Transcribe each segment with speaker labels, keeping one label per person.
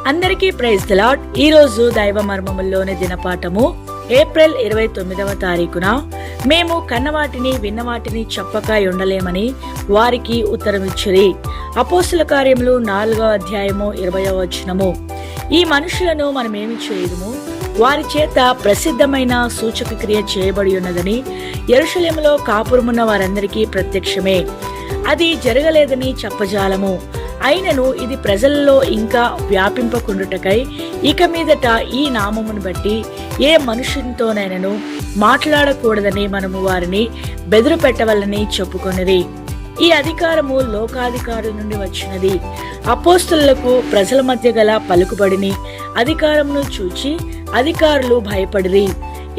Speaker 1: అందరికీ praise the lord. ఈ రోజు దైవ మర్మముల్లోని దినపాఠము ఏప్రిల్ 29వ తారీఖున మేము కన్నవాటిని విన్నవాటిని చెప్పక ఉండలేమని వారికి ఉత్తరమిచ్చిరి. అపోస్తుల కార్యములు 4వ అధ్యాయము 20వ వచనము. ఈ మనుషులను మనమేమి చేయదుము, వారి చేత ప్రసిద్ధమైన సూచక క్రియ చేయబడి ఉన్నదని యెరూషలేములో కాపురమున్న వారందరికీ ప్రత్యక్షమే. అది జరగలేదని చెప్పజాలము. అయినను ఇది ప్రజల్లో ఇంకా వ్యాపింపకుండుటకై ఇక మీదట ఈ నామమును బట్టి ఏ మనుషునితోనైనను మాట్లాడకూడదని మనము వారిని బెదురు పెట్టవలని చెప్పుకొనిరి. ఈ అధికారము లోకాధికారుల నుండి వచ్చినది. అపోస్తలులకు ప్రజల మధ్య గల పలుకుబడిని అధికారమును చూచి అధికారులు భయపడిరి.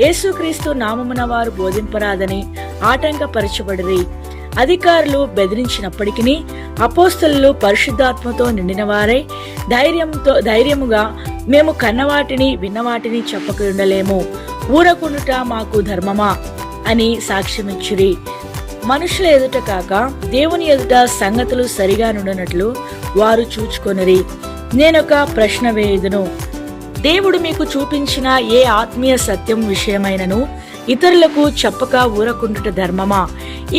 Speaker 1: యేసుక్రీస్తు నామమున వారు బోధింపరాదని ఆటంకపరచబడిరి. అధికారులు బెదిరించినప్పటికీ అపోస్తలులు పరిశుద్ధాత్మతో నిండిన వారై ధైర్యముగా మేము కన్నవాటిని విన్నవాటిని చెప్పక ఉండలేము, ఊరకుండుట మాకు ధర్మమా అని సాక్ష్యమిచ్చిరి. మనుషుల ఎదుట కాక దేవుని ఎదుట సంగతులు సరిగా నుండినట్లు వారు చూచుకొనిరి. నేనొక ప్రశ్న వేయుదును, దేవుడు మీకు చూపించిన ఏ ఆత్మీయ సత్యం విషయమైనను ఇతరులకు చెప్పక ఊరకుండుట ధర్మమా?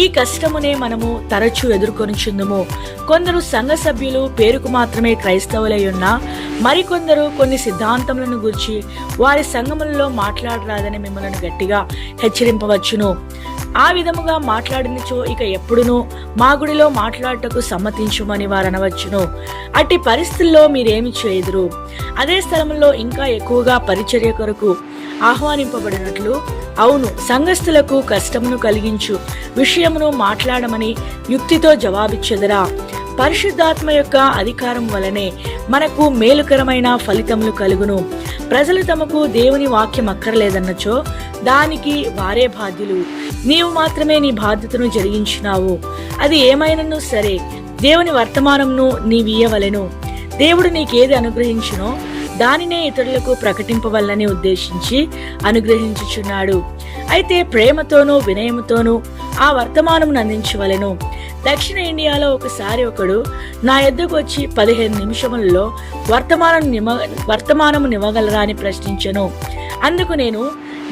Speaker 1: ఈ కష్టమునే మనము తరచూ ఎదుర్కొనిచుందుము. కొందరు సంఘ సభ్యులు పేరుకు మాత్రమే క్రైస్తవులై ఉన్నా మరికొందరు కొన్ని సిద్ధాంతములను గురించి వారి సంఘములలో మాట్లాడరాదని మిమ్మల్ని గట్టిగా హెచ్చరింపవచ్చును. ఆ విధముగా మాట్లాడినచో ఇక ఎప్పుడునూ మా గుడిలో మాట్లాడటకు సమ్మతించుమని వారు అనవచ్చును. అట్టి పరిస్థితుల్లో మీరేమి చేయుదురు? అదే స్థలంలో ఇంకా ఎక్కువగా పరిచర్య కొరకు ఆహ్వానింపబడినట్లు అవును, సంఘస్థులకు కష్టమును కలిగించు విషయమును మాట్లాడమని యుక్తితో జవాబిచ్చెదరా? పరిశుద్ధాత్మ యొక్క అధికారం వలనే మనకు మేలుకరమైన ఫలితములు కలుగును. ప్రజలు తమకు దేవుని వాక్యం అక్కర్లేదన్నచో దానికి వారే బాధ్యులు. నీవు మాత్రమే నీ బాధ్యతను జరిగించినావు. అది ఏమైనను సరే దేవుని వర్తమానమును నీవియ్యవలెను. దేవుడు నీకేది అనుగ్రహించునో దానినే ఇతరులకు ప్రకటింపవల్లని ఉద్దేశించి అనుగ్రహించుచున్నాడు. అయితే ప్రేమతోనూ వినయముతోనూ ఆ వర్తమానమును అందించవలెను. దక్షిణ ఇండియాలో ఒకసారి ఒకడు నా యొద్దకు వచ్చి 15 నిమిషములలో వర్తమానము నివ్వగలరా అని ప్రశ్నించెను. అందుకు నేను,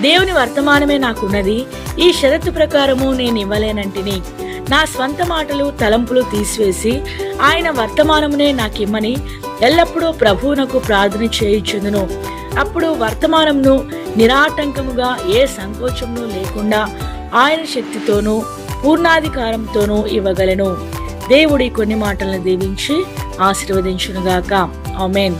Speaker 1: దేవుని వర్తమానమే నాకున్నది, ఈ షరతు ప్రకారము నేను ఇవ్వలేనంటిని. నా స్వంత మాటలు తలంపులు తీసివేసి ఆయన వర్తమానమునే నాకిమ్మని ఎల్లప్పుడూ ప్రభువునకు ప్రార్థన చేయుచుందును. అప్పుడు వర్తమానమును నిరాటంకముగా ఏ సంకోచమును లేకుండా ఆయన శక్తితోనూ పూర్ణాధికారంతోనూ ఇవ్వగలను. దేవుడి కొన్ని మాటలను దీవించి ఆశీర్వదించునుగాక. ఆమేన్.